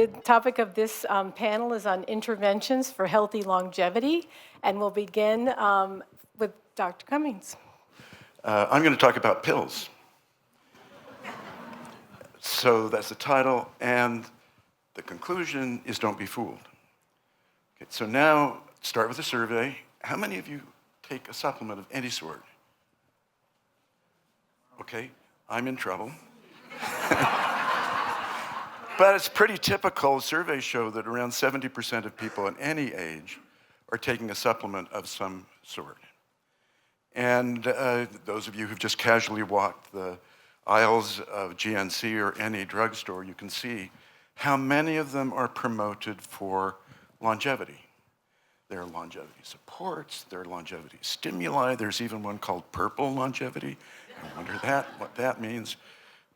The topic of this panel is on interventions for healthy longevity, and we'll begin with Dr. Cummings. I'm going to talk about pills. So that's the title, and the conclusion is don't be fooled. Okay, so now, start with a survey. How many of you take a supplement of any sort? Okay, I'm in trouble. But it's pretty typical. Surveys show that around 70% of people at any age are taking a supplement of some sort. And those of you who've just casually walked the aisles of GNC or any drugstore, you can see how many of them are promoted for longevity. There are longevity supports, there are longevity stimuli, there's even one called purple longevity. I wonder what that means.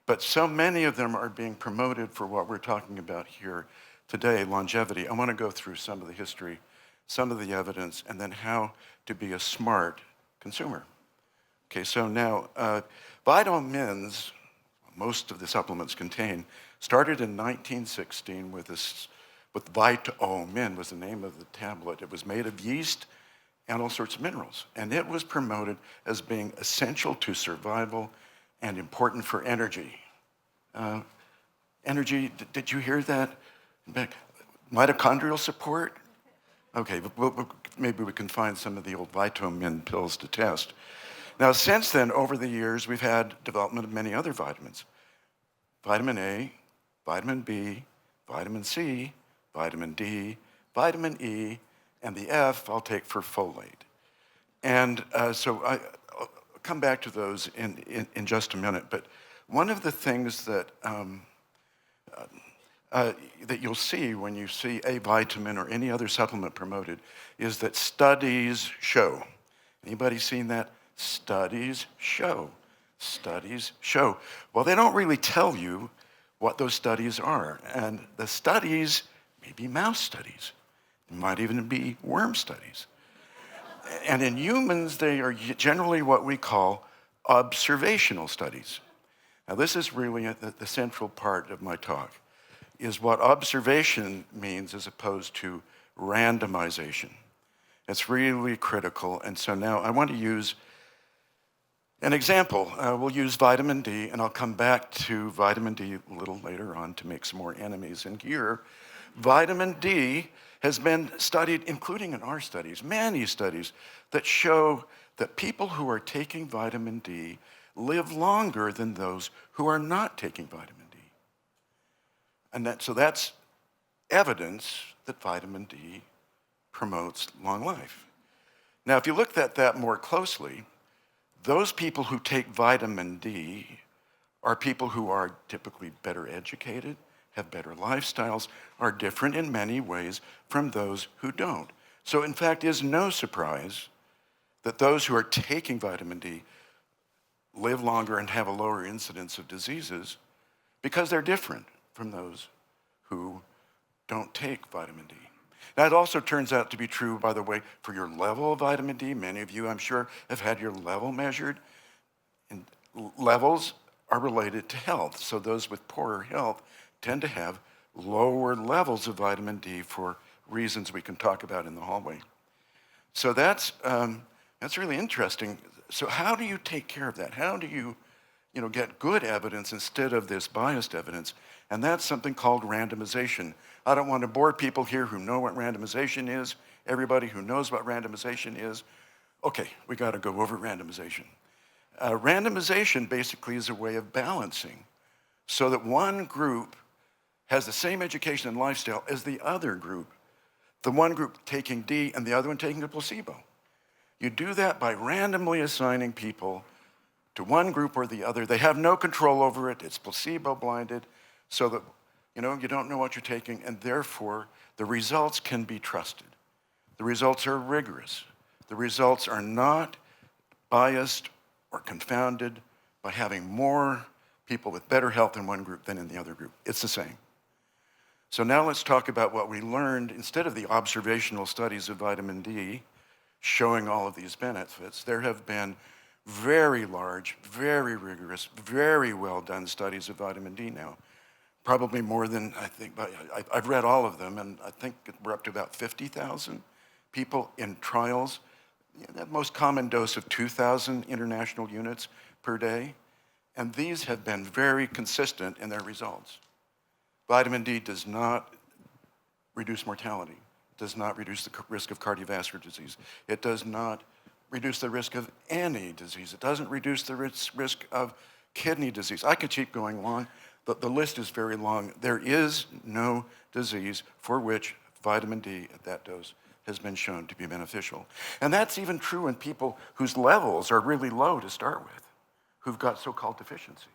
But so many of them are being promoted for what we're talking about here today, longevity. I want to go through some of the history, some of the evidence, and then how to be a smart consumer. Okay, so now, vitamins, most of the supplements contain, started in 1916 with Vitamin was the name of the tablet. It was made of yeast and all sorts of minerals. And it was promoted as being essential to survival and important for energy. Energy, did you hear that? Mitochondrial support? Okay, maybe we can find some of the old vitamin pills to test. Now, since then, over the years, we've had development of many other vitamins. Vitamin A, vitamin B, vitamin C, vitamin D, vitamin E, and the F I'll take for folate. And so I'll come back to those in just a minute. But one of the things that that you'll see when you see a vitamin or any other supplement promoted is that studies show. Anybody seen that? Studies show. Studies show. Well, they don't really tell you what those studies are. And the studies may be mouse studies. It might even be worm studies. And in humans, they are generally what we call observational studies. Now, this is really the central part of my talk, is what observation means as opposed to randomization. It's really critical. And so now I want to use an example. We'll use vitamin D, and I'll come back to vitamin D a little later on to make some more enemies in here. Vitamin D has been studied, including in our studies, many studies that show that people who are taking vitamin D live longer than those who are not taking vitamin D. And so that's evidence that vitamin D promotes long life. Now, if you look at that more closely, those people who take vitamin D are people who are typically better educated, have better lifestyles, are different in many ways from those who don't. So in fact, it is no surprise that those who are taking vitamin D live longer and have a lower incidence of diseases because they're different from those who don't take vitamin D. Now, it also turns out to be true, by the way, for your level of vitamin D. Many of you, I'm sure, have had your level measured. And levels are related to health. So those with poorer health tend to have lower levels of vitamin D for reasons we can talk about in the hallway. So that's really interesting. So how do you take care of that? How do you get good evidence instead of this biased evidence? And that's something called randomization. I don't want to bore people here who know what randomization is. Everybody who knows what randomization is, okay, we got to go over randomization. Randomization basically is a way of balancing so that one group has the same education and lifestyle as the other group, the one group taking D and the other one taking a placebo. You do that by randomly assigning people to one group or the other. They have no control over it. It's placebo blinded so that you don't know what you're taking, and therefore the results can be trusted. The results are rigorous. The results are not biased or confounded by having more people with better health in one group than in the other group. It's the same. So now let's talk about what we learned. Instead of the observational studies of vitamin D showing all of these benefits, there have been very large, very rigorous, very well done studies of vitamin D now. probably more than I think, but I've read all of them, and I think we're up to about 50,000 people in trials. The most common dose of 2,000 international units per day, and these have been very consistent in their results. Vitamin D does not reduce mortality, does not reduce the risk of cardiovascular disease. It does not reduce the risk of any disease. It doesn't reduce the risk of kidney disease. I could keep going on. The list is very long. There is no disease for which vitamin D at that dose has been shown to be beneficial. And that's even true in people whose levels are really low to start with, who've got so-called deficiency.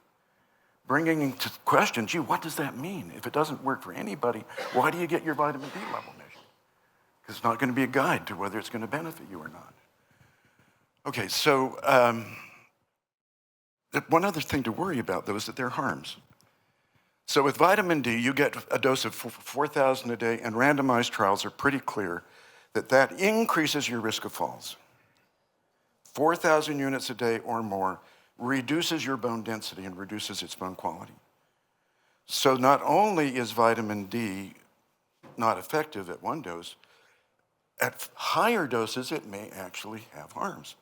Bringing into question, gee, what does that mean? If it doesn't work for anybody, why do you get your vitamin D level measured? Because it's not going to be a guide to whether it's going to benefit you or not. Okay, so one other thing to worry about, though, is that there are harms. So with vitamin D, you get a dose of 4,000 a day, and randomized trials are pretty clear that that increases your risk of falls. 4,000 units a day or more reduces your bone density and reduces its bone quality. So not only is vitamin D not effective at one dose, at higher doses, it may actually have harms.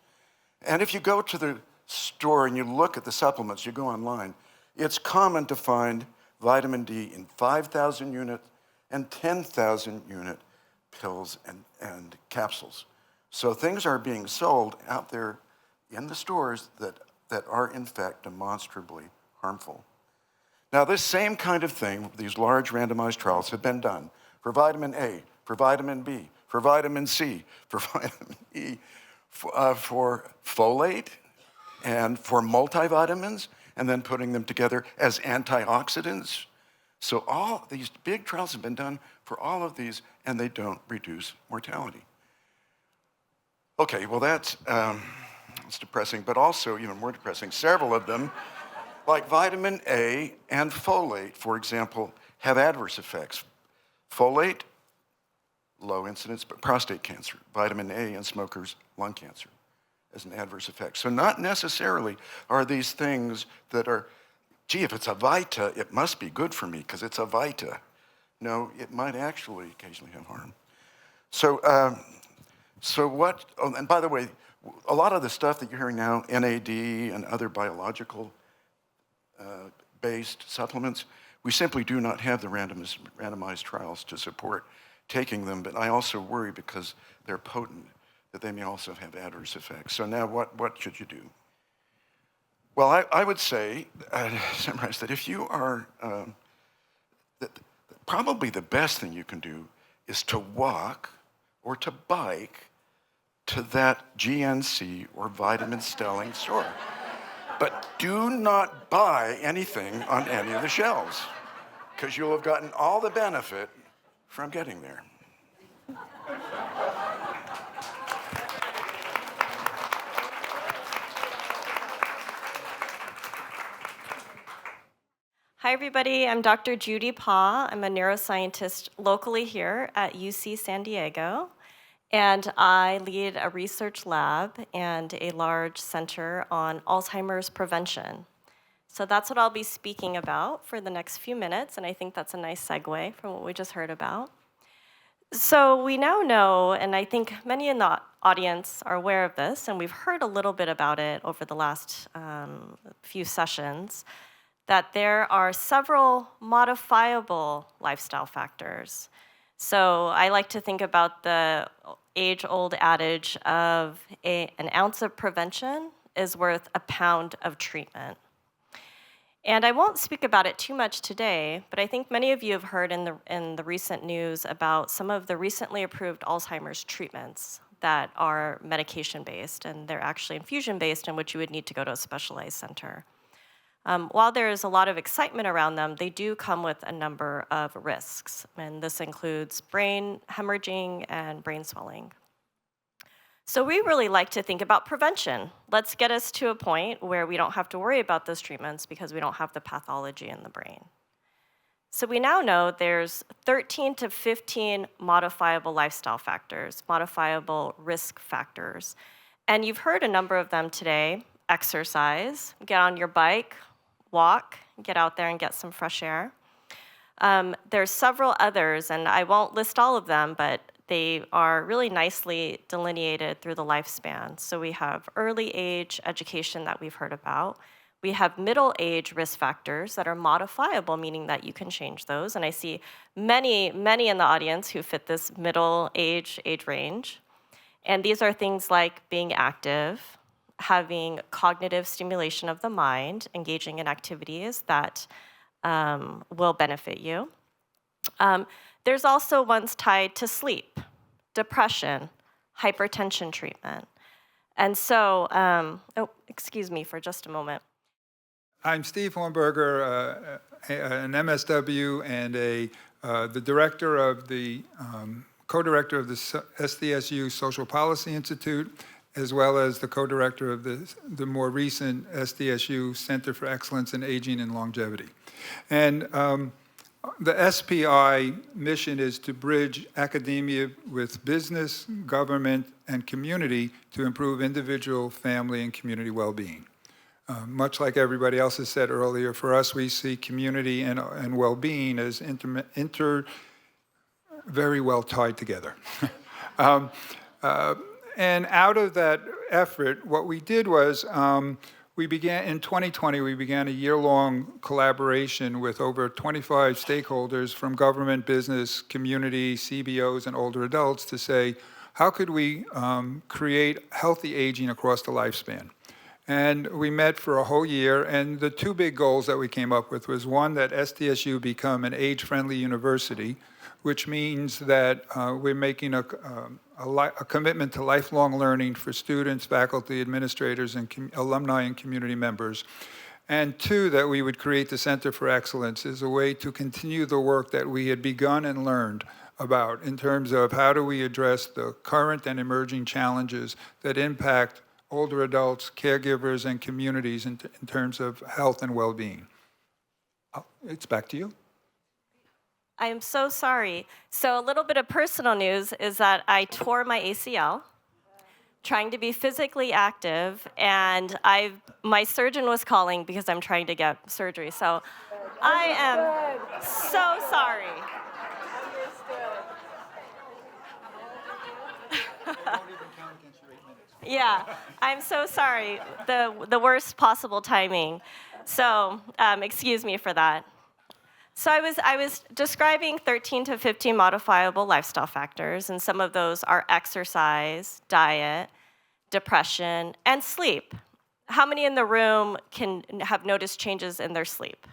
And if you go to the store and you look at the supplements, you go online, it's common to find vitamin D in 5,000 unit and 10,000 unit pills and capsules. So things are being sold out there in the stores that are in fact demonstrably harmful. Now this same kind of thing, these large randomized trials have been done for vitamin A, for vitamin B, for vitamin C, for vitamin E, for folate, and for multivitamins, and then putting them together as antioxidants. So all these big trials have been done for all of these, and they don't reduce mortality. Okay, well that's depressing, but also even more depressing. Several of them, like vitamin A and folate, for example, have adverse effects. Folate, low incidence, but prostate cancer. Vitamin A in smokers, lung cancer as an adverse effect. So not necessarily are these things that are, gee, if it's a Vita, it must be good for me because it's a Vita. No, it might actually occasionally have harm. So what, oh, and by the way, a lot of the stuff that you're hearing now, NAD and other biological based supplements, we simply do not have the randomized trials to support taking them, but I also worry because they're potent that they may also have adverse effects. So now what should you do? Well, I would say, summarize that if you are, probably the best thing you can do is to walk or to bike to that GNC or vitamin Stelling store. But do not buy anything on any of the shelves, because you'll have gotten all the benefit from getting there. Hi, everybody. I'm Dr. Judy Pa. I'm a neuroscientist locally here at UC San Diego, and I lead a research lab and a large center on Alzheimer's prevention. So that's what I'll be speaking about for the next few minutes, and I think that's a nice segue from what we just heard about. So we now know, and I think many in the audience are aware of this, and we've heard a little bit about it over the last few sessions, that there are several modifiable lifestyle factors. So I like to think about the age-old adage of an ounce of prevention is worth a pound of treatment. And I won't speak about it too much today, but I think many of you have heard in the recent news about some of the recently approved Alzheimer's treatments that are medication-based, and they're actually infusion-based, in which you would need to go to a specialized center. While there is a lot of excitement around them, they do come with a number of risks, and this includes brain hemorrhaging and brain swelling. So we really like to think about prevention. Let's get us to a point where we don't have to worry about those treatments because we don't have the pathology in the brain. So we now know there's 13 to 15 modifiable lifestyle factors, modifiable risk factors. And you've heard a number of them today. Exercise, get on your bike, walk, get out there and get some fresh air. There's several others, and I won't list all of them, but they are really nicely delineated through the lifespan. So we have early age education that we've heard about. We have middle age risk factors that are modifiable, meaning that you can change those. And I see many in the audience who fit this middle age range. And these are things like being active, having cognitive stimulation of the mind, engaging in activities that will benefit you. There's also ones tied to sleep, depression, hypertension treatment. And so, excuse me for just a moment. I'm Steve Hornberger, an M.S.W. and the director of the co-director of the SDSU Social Policy Institute, as well as the co-director of the more recent SDSU Center for Excellence in Aging and Longevity. And the SPI mission is to bridge academia with business, government, and community to improve individual, family, and community well-being. Much like everybody else has said earlier, for us, we see community and well-being as very well tied together. And out of that effort, what we did was we began, in 2020, we began a year-long collaboration with over 25 stakeholders from government, business, community, CBOs, and older adults to say, how could we create healthy aging across the lifespan? And we met for a whole year, and the two big goals that we came up with was one, that SDSU become an age-friendly university, which means that we're making a commitment to lifelong learning for students, faculty, administrators, and alumni and community members. And two, that we would create the Center for Excellence as a way to continue the work that we had begun and learned about in terms of how do we address the current and emerging challenges that impact older adults, caregivers, and communities in terms of health and well-being. It's back to you. I am so sorry. So a little bit of personal news is that I tore my ACL trying to be physically active, and my surgeon was calling because I'm trying to get surgery. So I am so sorry. Yeah, I'm so sorry. The worst possible timing. So excuse me for that. So I was describing 13 to 15 modifiable lifestyle factors, and some of those are exercise, diet, depression, and sleep. How many in the room can have noticed changes in their sleep?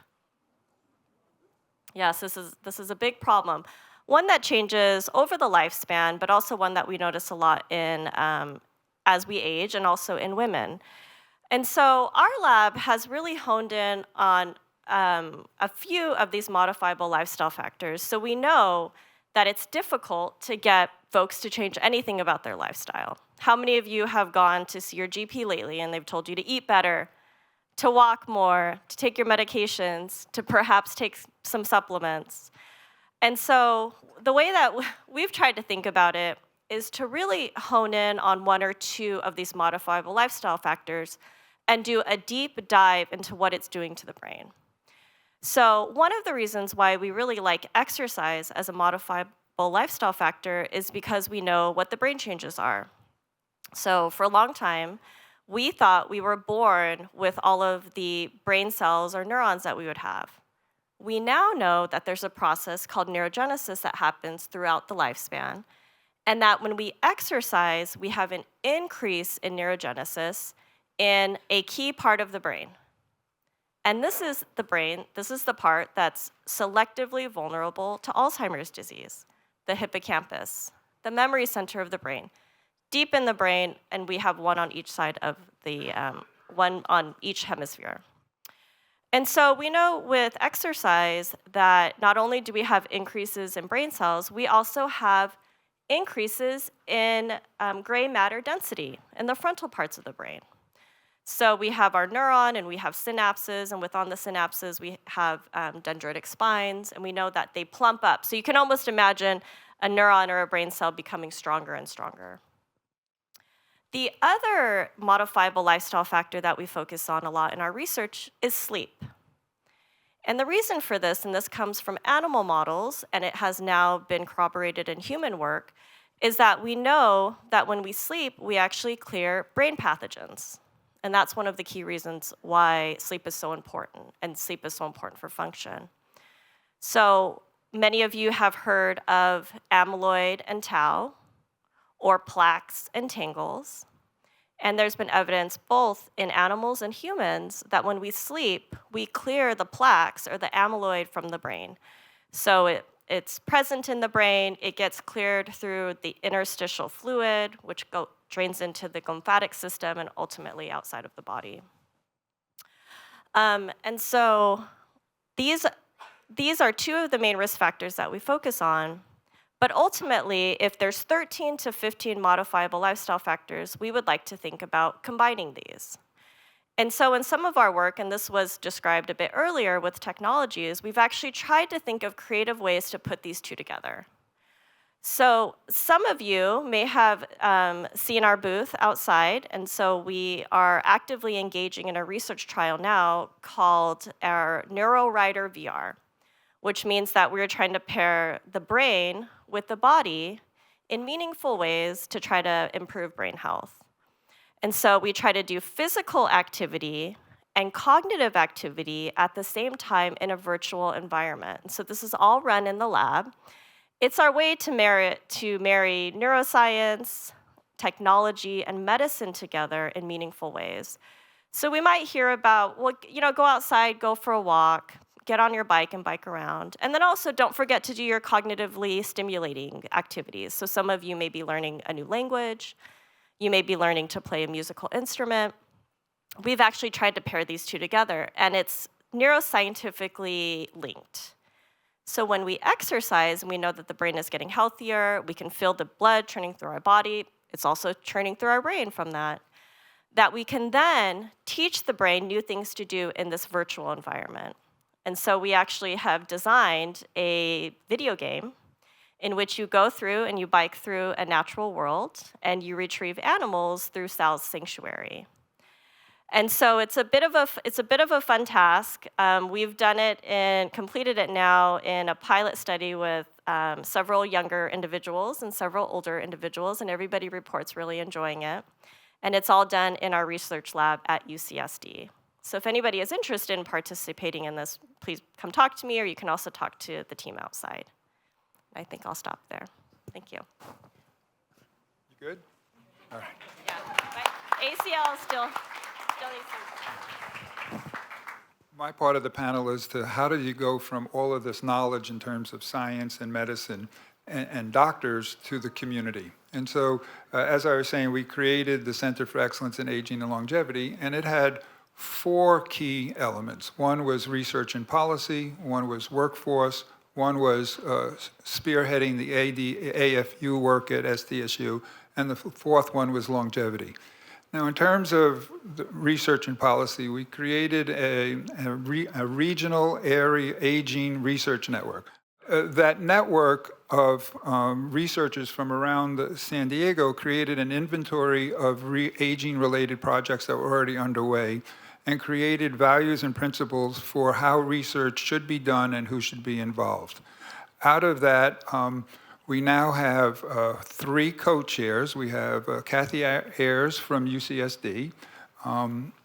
Yes, this is a big problem. One that changes over the lifespan, but also one that we notice a lot in as we age, and also in women. And so our lab has really honed in on a few of these modifiable lifestyle factors. So we know that it's difficult to get folks to change anything about their lifestyle. How many of you have gone to see your GP lately and they've told you to eat better, to walk more, to take your medications, to perhaps take some supplements? And so the way that we've tried to think about it is to really hone in on one or two of these modifiable lifestyle factors and do a deep dive into what it's doing to the brain. So one of the reasons why we really like exercise as a modifiable lifestyle factor is because we know what the brain changes are. So for a long time, we thought we were born with all of the brain cells or neurons that we would have. We now know that there's a process called neurogenesis that happens throughout the lifespan, and that when we exercise, we have an increase in neurogenesis in a key part of the brain. And this is the brain, this is the part that's selectively vulnerable to Alzheimer's disease, the hippocampus, the memory center of the brain, deep in the brain, and we have one on each side of the, one on each hemisphere. And so we know with exercise that not only do we have increases in brain cells, we also have increases in gray matter density in the frontal parts of the brain. So we have our neuron and we have synapses, and within the synapses we have dendritic spines, and we know that they plump up. So you can almost imagine a neuron or a brain cell becoming stronger and stronger. The other modifiable lifestyle factor that we focus on a lot in our research is sleep. And the reason for this, and this comes from animal models, and it has now been corroborated in human work, is that we know that when we sleep, we actually clear brain pathogens. And that's one of the key reasons why sleep is so important, and sleep is so important for function. So many of you have heard of amyloid and tau, or plaques and tangles. And there's been evidence both in animals and humans that when we sleep, we clear the plaques or the amyloid from the brain. So it's present in the brain, it gets cleared through the interstitial fluid, which drains into the lymphatic system and ultimately outside of the body. And so these are two of the main risk factors that we focus on. But ultimately, if there's 13 to 15 modifiable lifestyle factors, we would like to think about combining these. And so in some of our work, and this was described a bit earlier with technologies, we've actually tried to think of creative ways to put these two together. So some of you may have seen our booth outside, and so we are actively engaging in a research trial now called our NeuroRider VR, which means that we're trying to pair the brain with the body in meaningful ways to try to improve brain health. And so we try to do physical activity and cognitive activity at the same time in a virtual environment. And so this is all run in the lab. It's our way to marry neuroscience, technology, and medicine together in meaningful ways. So we might hear about, well, go outside, go for a walk, get on your bike and bike around. And then also don't forget to do your cognitively stimulating activities. So some of you may be learning a new language. You may be learning to play a musical instrument. We've actually tried to pair these two together, and it's neuroscientifically linked. So when we exercise and we know that the brain is getting healthier, we can feel the blood churning through our body. It's also churning through our brain from that we can then teach the brain new things to do in this virtual environment. And so we actually have designed a video game in which you go through and you bike through a natural world and you retrieve animals through Sal's sanctuary. And so it's a bit of a fun task. We've done it and completed it now in a pilot study with several younger individuals and several older individuals, and everybody reports really enjoying it. And it's all done in our research lab at UCSD. So if anybody is interested in participating in this, please come talk to me, or you can also talk to the team outside. I think I'll stop there. Thank you. You good? All right. Yeah, my ACL still needs some. My part of the panel is to how do you go from all of this knowledge in terms of science and medicine and doctors to the community. And so, as I was saying, we created the Center for Excellence in Aging and Longevity, and it had 4 key elements. One was research and policy, one was workforce, one was spearheading the AFU work at SDSU, and the 4th one was longevity. Now, in terms of the research and policy, we created a regional area aging research network. That network of researchers from around San Diego created an inventory of aging-related projects that were already underway and created values and principles for how research should be done and who should be involved. Out of that, we now have 3 co-chairs. We have Kathy Ayers from UCSD,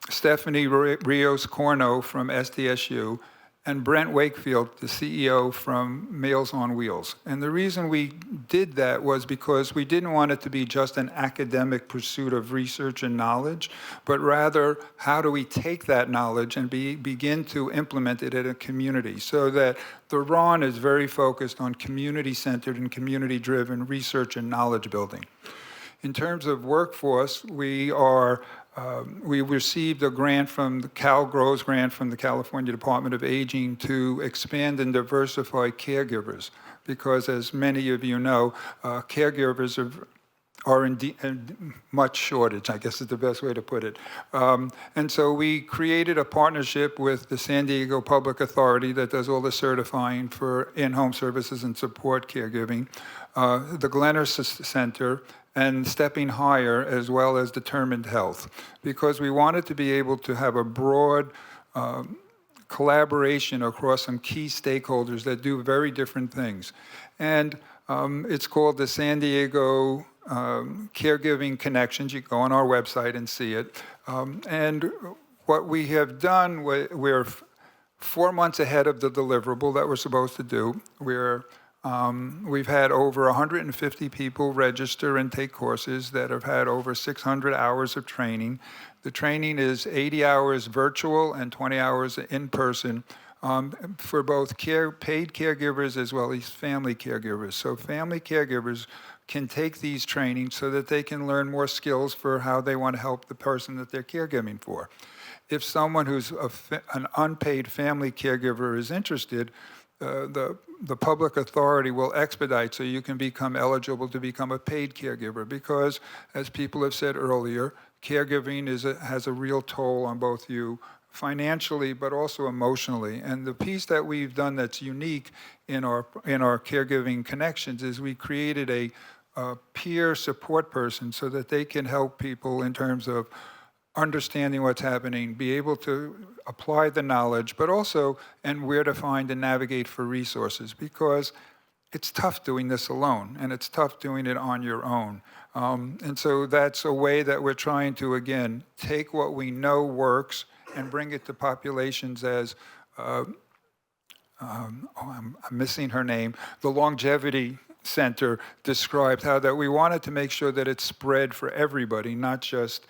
Stephanie Rios-Corno from SDSU, and Brent Wakefield, the CEO from Meals on Wheels. And the reason we did that was because we didn't want it to be just an academic pursuit of research and knowledge, but rather how do we take that knowledge and begin to implement it in a community, so that the RON is very focused on community-centered and community-driven research and knowledge building. In terms of workforce, we received a grant from the Cal Grows grant from the California Department of Aging to expand and diversify caregivers, because as many of you know, caregivers are in much shortage, I guess is the best way to put it. And so we created a partnership with the San Diego Public Authority that does all the certifying for in-home services and support caregiving, the Glenner Center, and Stepping Higher, as well as Determined Health, because we wanted to be able to have a broad collaboration across some key stakeholders that do very different things. And it's called the San Diego Caregiving Connections. You can go on our website and see it. And what we have done, we're 4 months ahead of the deliverable that we're supposed to do. We've had over 150 people register and take courses that have had over 600 hours of training. The training is 80 hours virtual and 20 hours in person for both paid caregivers as well as family caregivers. So family caregivers can take these trainings so that they can learn more skills for how they want to help the person that they're caregiving for. If someone who's an unpaid family caregiver is interested, the public authority will expedite so you can become eligible to become a paid caregiver because, as people have said earlier, caregiving has a real toll on both you financially but also emotionally. And the piece that we've done that's unique in our caregiving connections is we created a peer support person so that they can help people in terms of understanding what's happening, be able to apply the knowledge, but also and where to find and navigate for resources, because it's tough doing this alone, and it's tough doing it on your own. And so that's a way that we're trying to, again, take what we know works and bring it to populations as, I'm missing her name, the Longevity Center described how that we wanted to make sure that it's spread for everybody, not just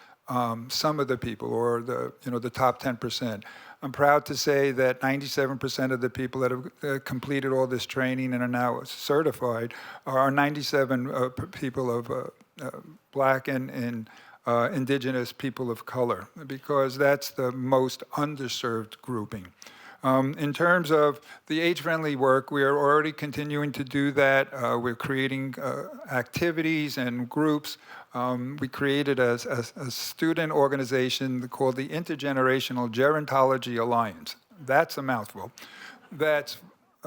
some of the people or the top 10%. I'm proud to say that 97% of the people that have completed all this training and are now certified are 97 people of Black and indigenous people of color, because that's the most underserved grouping. In terms of the age-friendly work, we are already continuing to do that. We're creating activities and groups. We created a student organization called the Intergenerational Gerontology Alliance. That's a mouthful. That's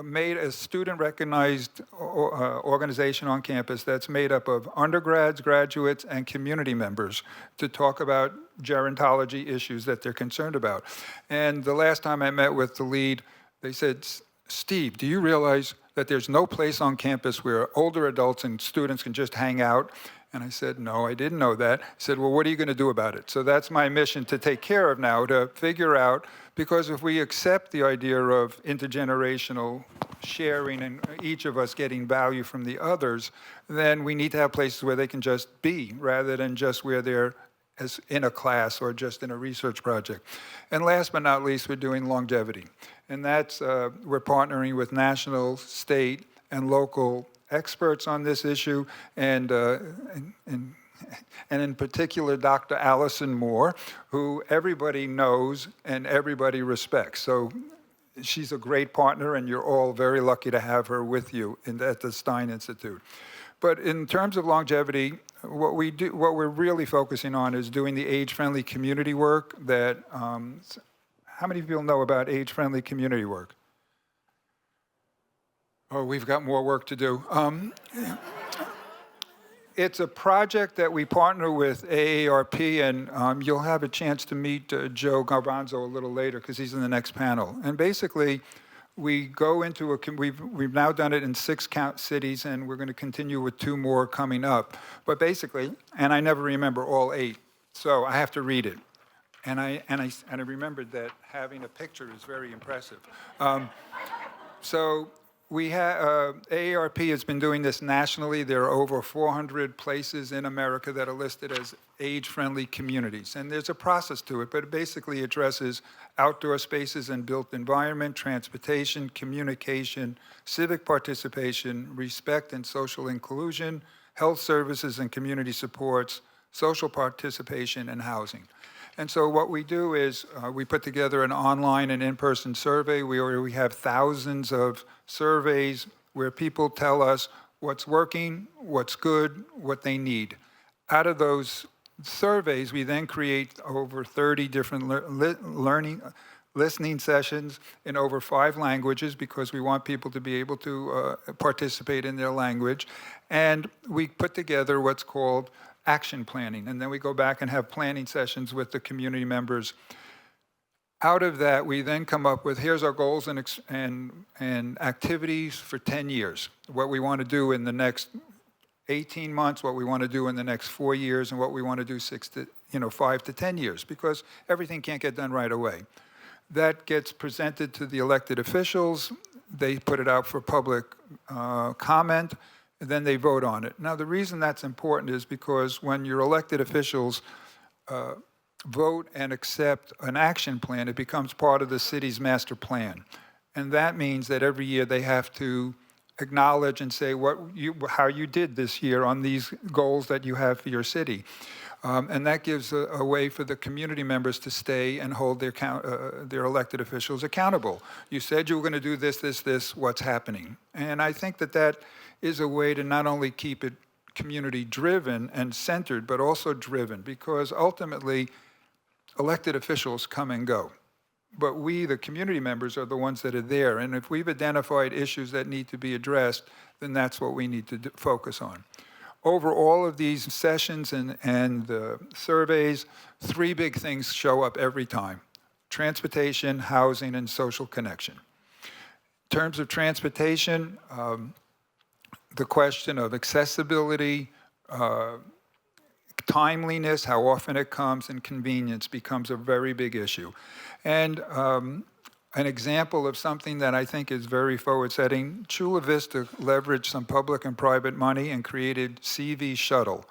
made a student-recognized organization on campus that's made up of undergrads, graduates, and community members to talk about gerontology issues that they're concerned about. And the last time I met with the lead, they said, "Steve, do you realize that there's no place on campus where older adults and students can just hang out?" And I said, "No, I didn't know that." He said, "Well, what are you going to do about it?" So that's my mission to take care of now, to figure out, because if we accept the idea of intergenerational sharing and each of us getting value from the others, then we need to have places where they can just be, rather than just where they're as in a class or just in a research project. And last but not least, we're doing longevity. And that's, we're partnering with national, state, and local experts on this issue, and in particular, Dr. Alison Moore, who everybody knows and everybody respects. So she's a great partner, and you're all very lucky to have her with you at the Stein Institute. But in terms of longevity, what we're really focusing on is doing the age-friendly community work that, how many people know about age-friendly community work? Oh, we've got more work to do. It's a project that we partner with AARP, and you'll have a chance to meet Joe Garbanzo a little later because he's in the next panel. And basically, we go into we've now done it in 6 cities, and we're going to continue with 2 more coming up. But basically, and I never remember all 8, so I have to read it. And I remembered that having a picture is very impressive. So we have AARP has been doing this nationally. There are over 400 places in America that are listed as age-friendly communities. And there's a process to it, but it basically addresses outdoor spaces and built environment, transportation, communication, civic participation, respect and social inclusion, health services and community supports, social participation, and housing. And so what we do is we put together an online and in-person survey. We have thousands of surveys where people tell us what's working, what's good, what they need. Out of those surveys, we then create over 30 different listening sessions in over 5 languages, because we want people to be able to participate in their language. And we put together what's called action planning. And then we go back and have planning sessions with the community members. Out of that, we then come up with, here's our goals and activities for 10 years, what we want to do in the next 18 months, what we want to do in the next 4 years, and what we want to do 5 to 10 years, because everything can't get done right away. That gets presented to the elected officials. They put it out for public comment, and then they vote on it. Now, the reason that's important is because when your elected officials vote and accept an action plan, it becomes part of the city's master plan. And that means that every year they have to acknowledge and say how you did this year on these goals that you have for your city. And that gives a way for the community members to stay and hold their elected officials accountable. You said you were going to do this, what's happening? And I think that is a way to not only keep it community-driven and centered, but also driven, because ultimately, elected officials come and go. But we, the community members, are the ones that are there. And if we've identified issues that need to be addressed, then that's what we need to focus on. Over all of these sessions and surveys, 3 big things show up every time: transportation, housing, and social connection. In terms of transportation, the question of accessibility, timeliness, how often it comes, and convenience becomes a very big issue. And an example of something that I think is very forward-setting, Chula Vista leveraged some public and private money and created CV Shuttle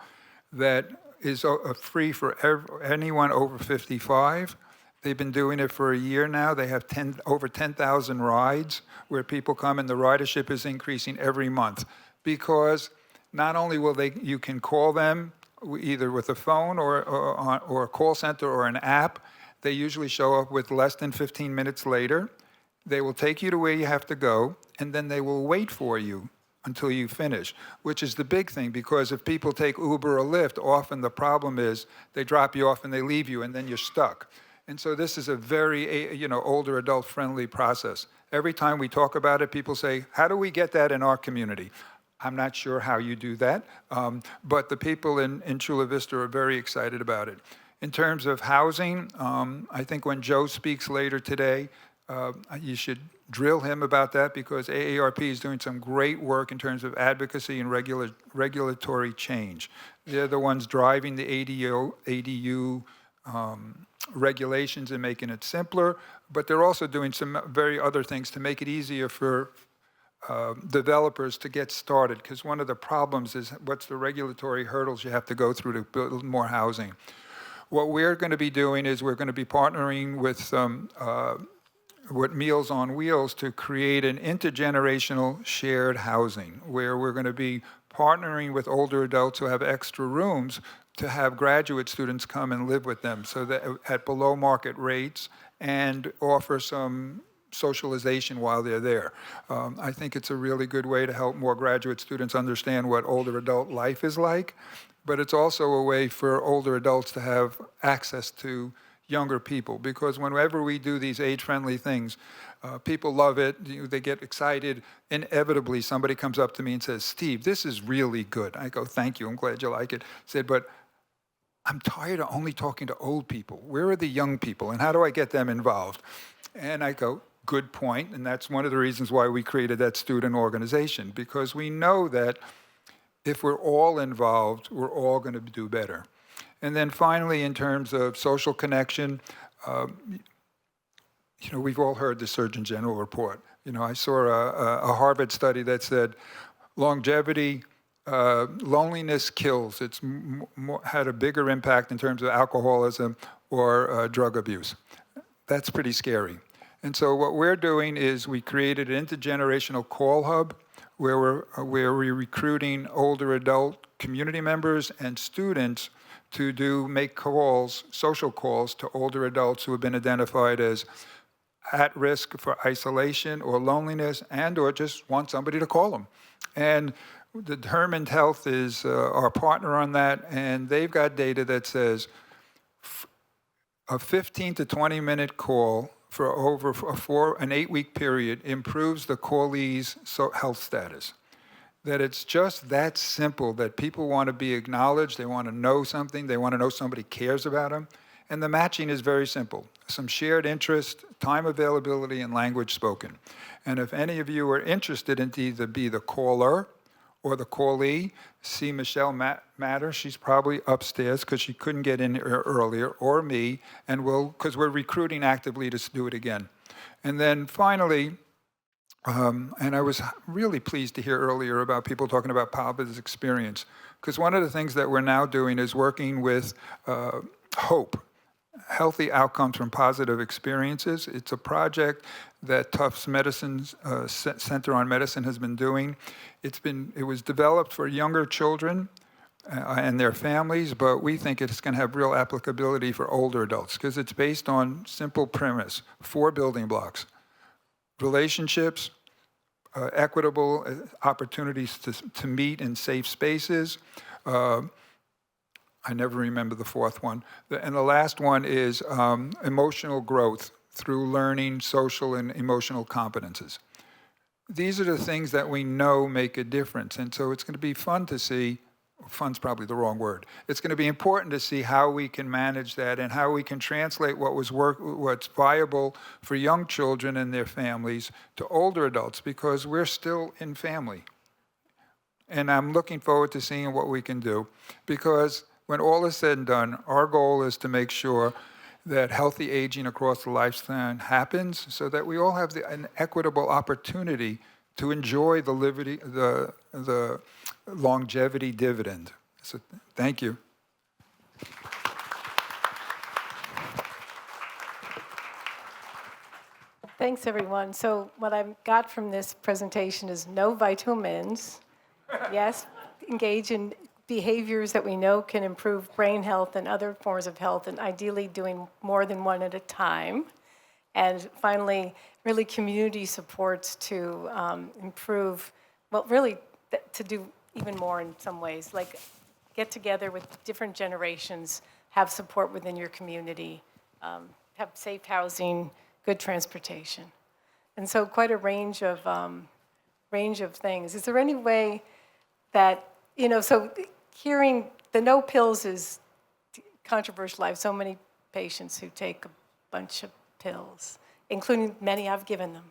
that is free for anyone over 55. They've been doing it for a year now. They have over 10,000 rides where people come, and the ridership is increasing every month, because not only will you can call them either with a phone or a call center or an app. They usually show up with less than 15 minutes later. They will take you to where you have to go, and then they will wait for you until you finish, which is the big thing, because if people take Uber or Lyft, often the problem is they drop you off and they leave you, and then you're stuck. And so this is a very, older adult-friendly process. Every time we talk about it, people say, how do we get that in our community? I'm not sure how you do that, but the people in Chula Vista are very excited about it. In terms of housing, I think when Joe speaks later today, you should drill him about that, because AARP is doing some great work in terms of advocacy and regulatory change. They're the ones driving the ADU regulations and making it simpler, but they're also doing some very other things to make it easier for developers to get started, because one of the problems is what's the regulatory hurdles you have to go through to build more housing. What we're going to be doing is we're going to be partnering with Meals on Wheels to create an intergenerational shared housing, where we're going to be partnering with older adults who have extra rooms to have graduate students come and live with them, so that at below market rates, and offer some socialization while they're there. I think it's a really good way to help more graduate students understand what older adult life is like, but it's also a way for older adults to have access to younger people, because whenever we do these age-friendly things, people love it, they get excited. Inevitably, somebody comes up to me and says, Steve, this is really good. I go, thank you, I'm glad you like it. I said, but I'm tired of only talking to old people. Where are the young people, and how do I get them involved? And I go, good point, and that's one of the reasons why we created that student organization, because we know that if we're all involved, we're all going to do better. And then finally, in terms of social connection, we've all heard the Surgeon General report. I saw a Harvard study that said longevity, loneliness kills. It's had a bigger impact in terms of alcoholism or drug abuse. That's pretty scary. And so what we're doing is we created an intergenerational call hub where we're recruiting older adult community members and students to make calls, social calls, to older adults who have been identified as at risk for isolation or loneliness, and or just want somebody to call them. And Determined Health is our partner on that, and they've got data that says a 15 to 20 minute call for over an 8-week period improves the callee's health status. That it's just that simple, that people want to be acknowledged, they want to know something, they want to know somebody cares about them, And the matching is very simple. Some shared interest, time availability, and language spoken. And if any of you are interested in either be the caller or the callee, see Michelle Matter. She's probably upstairs because she couldn't get in earlier, or me, and because we're recruiting actively to do it again. And then finally, and I was really pleased to hear earlier about people talking about positive experience, because one of the things that we're now doing is working with HOPE, Healthy Outcomes from Positive Experiences. It's a project that Tufts Medicine's Center on Medicine has been doing. It was developed for younger children and their families, but we think it's going to have real applicability for older adults because it's based on simple premise, 4 building blocks: relationships, equitable opportunities to meet in safe spaces. I never remember the 4th one. And the last one is emotional growth through learning social and emotional competences. These are the things that we know make a difference. And so it's going to be fun to see, fun's probably the wrong word. It's going to be important to see how we can manage that and how we can translate what's viable for young children and their families to older adults, because we're still in family. And I'm looking forward to seeing what we can do, because when all is said and done, our goal is to make sure that healthy aging across the lifespan happens so that we all have an equitable opportunity to enjoy the longevity dividend. So thank you. Thanks, everyone. So what I got from this presentation is no vitamins. Yes, engage in behaviors that we know can improve brain health and other forms of health, and ideally doing more than one at a time. And finally, really community supports to improve, well, really to do even more in some ways, like get together with different generations, have support within your community, have safe housing, good transportation. And so quite a range of things. Is there any way that, so hearing the no pills is controversial. I have so many patients who take a bunch of pills, including many I've given them.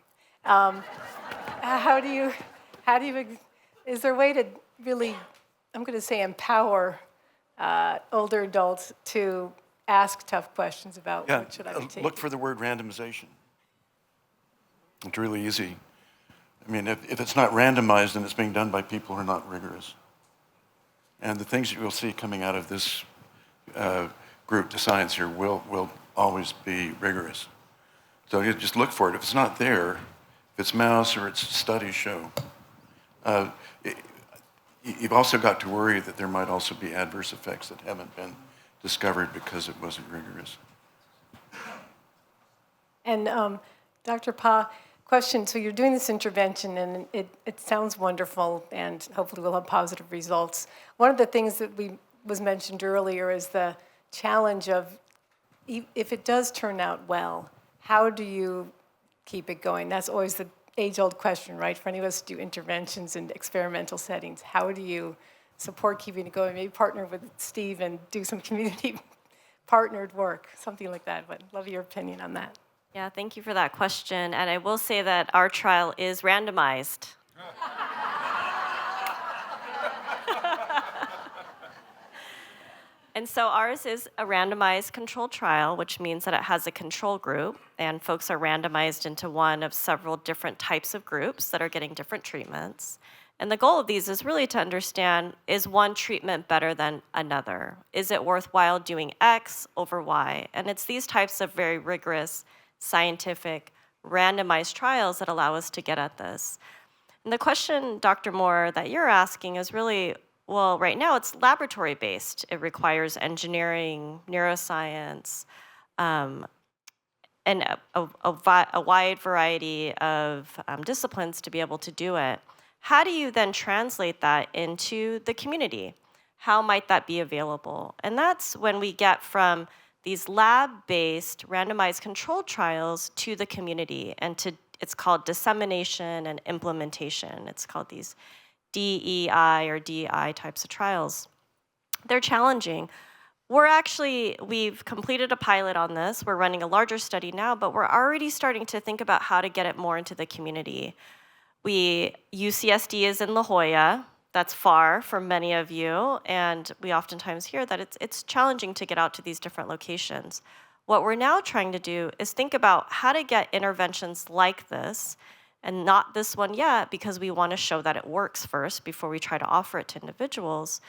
How do you, is there a way to really, I'm going to say, empower older adults to ask tough questions about what should I be taking? Look for the word randomization. It's really easy. I mean, if it's not randomized, then it's being done by people who are not rigorous. And the things that you'll see coming out of this group, the science here, will always be rigorous. So you just look for it. If it's not there, if it's mouse or it's studies show, you've also got to worry that there might also be adverse effects that haven't been discovered because it wasn't rigorous. And Dr. Pa, question, so you're doing this intervention and it sounds wonderful and hopefully we'll have positive results. One of the things that was mentioned earlier is the challenge of, if it does turn out well, how do you keep it going? That's always the age-old question, right? For any of us who do interventions in experimental settings, how do you support keeping it going? Maybe partner with Steve and do some community partnered work, something like that. But love your opinion on that. Yeah, thank you for that question. And I will say that our trial is randomized. And so ours is a randomized controlled trial, which means that it has a control group, and folks are randomized into one of several different types of groups that are getting different treatments. And the goal of these is really to understand, is one treatment better than another? Is it worthwhile doing X over Y? And it's these types of very rigorous, scientific, randomized trials that allow us to get at this. And the question, Dr. Moore, that you're asking is really, well, right now it's laboratory-based. It requires engineering, neuroscience, and a wide variety of disciplines to be able to do it. How do you then translate that into the community? How might that be available? And that's when we get from these lab-based randomized controlled trials to the community, and it's called dissemination and implementation. It's called these DEI or DI types of trials. They're challenging, we've completed a pilot on this. We're running a larger study now, but we're already starting to think about how to get it more into the community. UCSD is in La Jolla. That's far for many of you, and we oftentimes hear that it's challenging to get out to these different locations. What we're now trying to do is think about how to get interventions like this, and not this one yet, because we want to show that it works first before we try to offer it to individuals.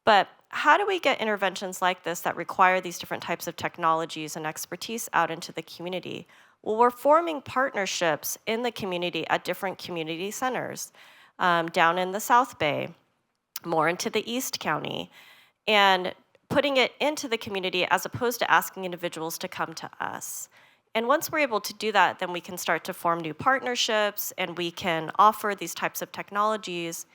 But how do we get interventions like this that require these different types of technologies and expertise out into the community? Well, we're forming partnerships in the community at different community centers, down in the South Bay, more into the East County, and putting it into the community as opposed to asking individuals to come to us. And once we're able to do that, then we can start to form new partnerships, and we can offer these types of technologies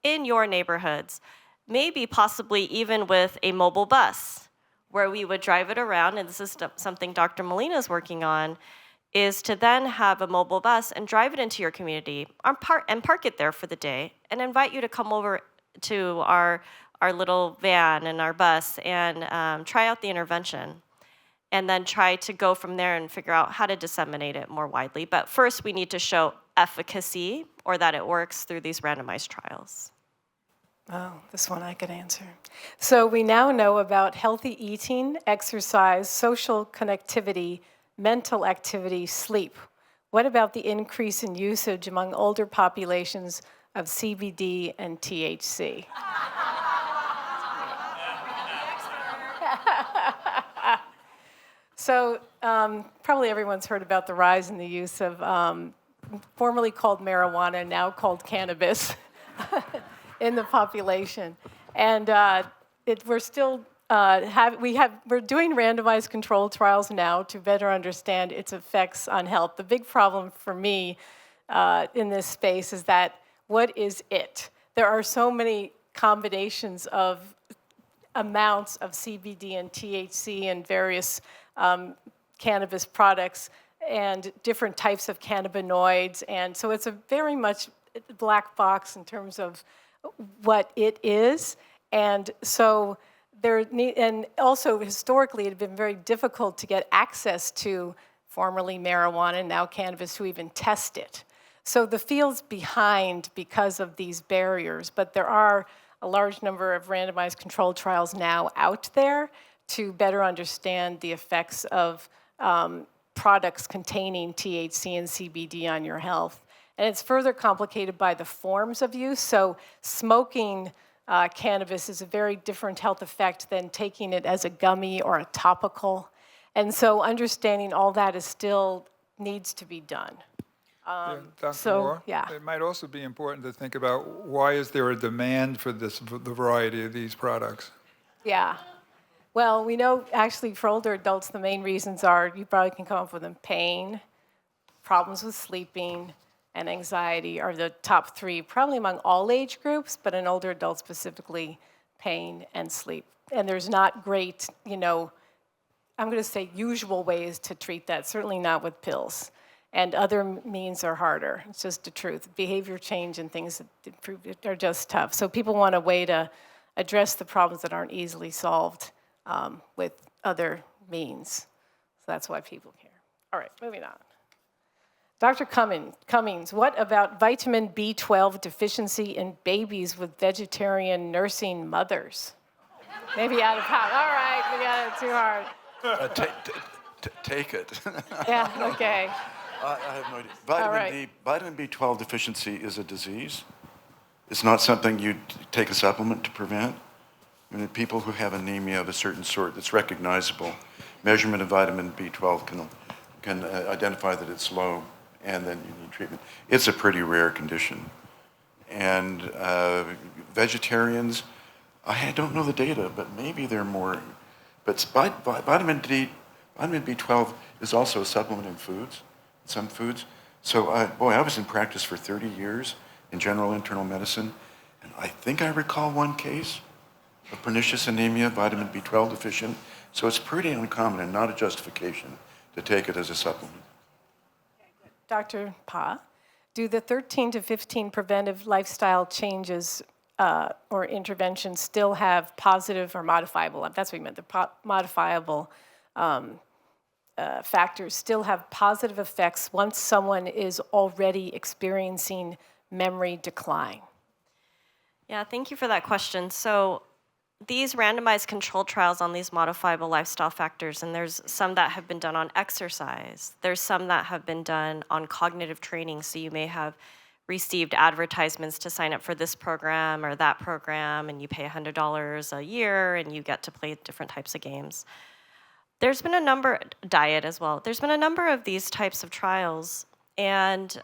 in your neighborhoods. Maybe possibly even with a mobile bus, where we would drive it around, and this is something Dr. Molina is working on, is to then have a mobile bus and drive it into your community and park it there for the day, and invite you to come over to our little van and our bus and try out the intervention, and then try to go from there and figure out how to disseminate it more widely. But first, we need to show efficacy, or that it works through these randomized trials. Oh, this one I could answer. So we now know about healthy eating, exercise, social connectivity, mental activity, sleep. What about the increase in usage among older populations of CBD and THC? So probably everyone's heard about the rise in the use of formerly called marijuana, now called cannabis. In the population, and we're still we're doing randomized controlled trials now to better understand its effects on health. The big problem for me in this space is that what is it? There are so many combinations of amounts of CBD and THC and various cannabis products and different types of cannabinoids, and so it's a very much black box in terms of what it is. And so and also historically it had been very difficult to get access to formerly marijuana, now cannabis, to even test it. So the field's behind because of these barriers, but there are a large number of randomized controlled trials now out there to better understand the effects of products containing THC and CBD on your health. And it's further complicated by the forms of use. So smoking cannabis is a very different health effect than taking it as a gummy or a topical. And so understanding all that is still needs to be done. Dr. Moore, it might also be important to think about why is there a demand for the variety of these products? Yeah. Well, we know actually for older adults, the main reasons are, you probably can come up with them, pain, problems with sleeping, and anxiety are the top three, probably among all age groups, but in older adults specifically, pain and sleep. And there's not great, I'm going to say usual ways to treat that, certainly not with pills. And other means are harder. It's just the truth. Behavior change and things that are just tough. So people want a way to address the problems that aren't easily solved with other means. So that's why people care. All right, moving on. Dr. Cummings, what about vitamin B12 deficiency in babies with vegetarian nursing mothers? Maybe out of power. All right, we got it too hard. Take it. Yeah, okay. I have no idea. Vitamin B12 deficiency is a disease. It's not something you take a supplement to prevent. I mean, people who have anemia of a certain sort that's recognizable, measurement of vitamin B12 can identify that it's low, and then you need treatment. It's a pretty rare condition. And vegetarians, I don't know the data, but maybe they're more. But vitamin B12 is also a supplement in foods, some foods. So, I was in practice for 30 years in general internal medicine, and I think I recall one case of pernicious anemia, vitamin B12 deficient. So it's pretty uncommon and not a justification to take it as a supplement. Dr. Pa, do the 13 to 15 preventive lifestyle changes or interventions still have positive or modifiable, that's what you meant, the modifiable factors still have positive effects once someone is already experiencing memory decline? Yeah, thank you for that question. So these randomized controlled trials on these modifiable lifestyle factors, and there's some that have been done on exercise. There's some that have been done on cognitive training. So you may have received advertisements to sign up for this program or that program, and you pay $100 a year, and you get to play different types of games. There's been a number, diet as well. There's been a number of these types of trials, and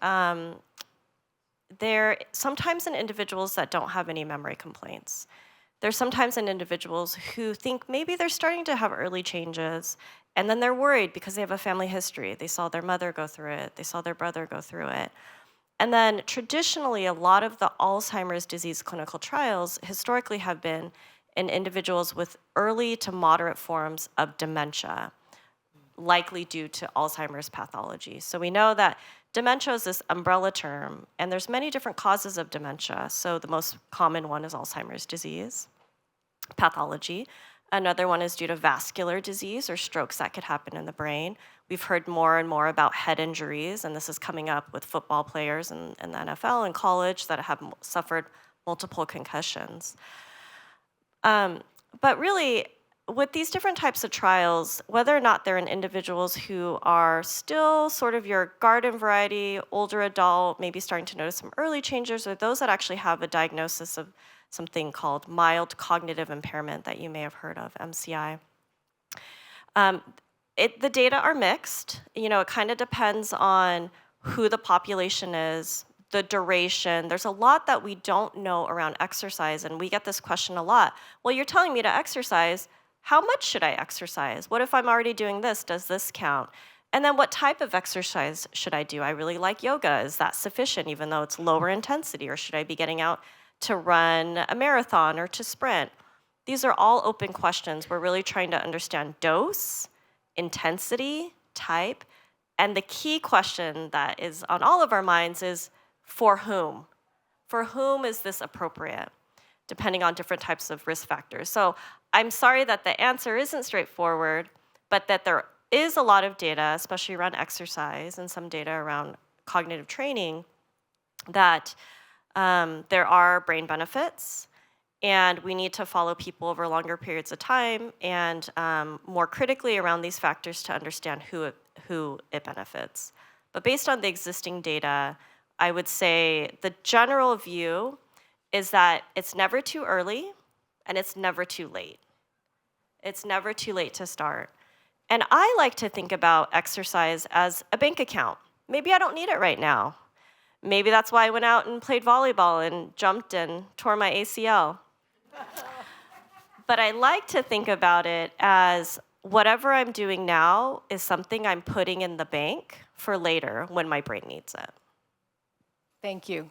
they're sometimes in individuals that don't have any memory complaints. There's sometimes in individuals who think maybe they're starting to have early changes, and then they're worried because they have a family history. They saw their mother go through it. They saw their brother go through it. And then traditionally, a lot of the Alzheimer's disease clinical trials historically have been in individuals with early to moderate forms of dementia, likely due to Alzheimer's pathology. So we know that dementia is this umbrella term, and there's many different causes of dementia. So the most common one is Alzheimer's disease pathology. Another one is due to vascular disease or strokes that could happen in the brain. We've heard more and more about head injuries, and this is coming up with football players in the NFL and college that have suffered multiple concussions. But really, with these different types of trials, whether or not they're in individuals who are still sort of your garden variety, older adult, maybe starting to notice some early changes, or those that actually have a diagnosis of something called mild cognitive impairment that you may have heard of, MCI. The data are mixed. It kind of depends on who the population is, the duration. There's a lot that we don't know around exercise, and we get this question a lot. Well, you're telling me to exercise. How much should I exercise? What if I'm already doing this? Does this count? And then what type of exercise should I do? I really like yoga. Is that sufficient, even though it's lower intensity? Or should I be getting out to run a marathon or to sprint? These are all open questions. We're really trying to understand dose, intensity, type, and the key question that is on all of our minds is for whom? For whom is this appropriate, depending on different types of risk factors? So I'm sorry that the answer isn't straightforward, but that there is a lot of data, especially around exercise and some data around cognitive training, that there are brain benefits, and we need to follow people over longer periods of time and more critically around these factors to understand who it benefits. But based on the existing data, I would say the general view is that it's never too early and it's never too late. It's never too late to start. And I like to think about exercise as a bank account. Maybe I don't need it right now. Maybe that's why I went out and played volleyball and jumped and tore my ACL. But I like to think about it as whatever I'm doing now is something I'm putting in the bank for later when my brain needs it. Thank you.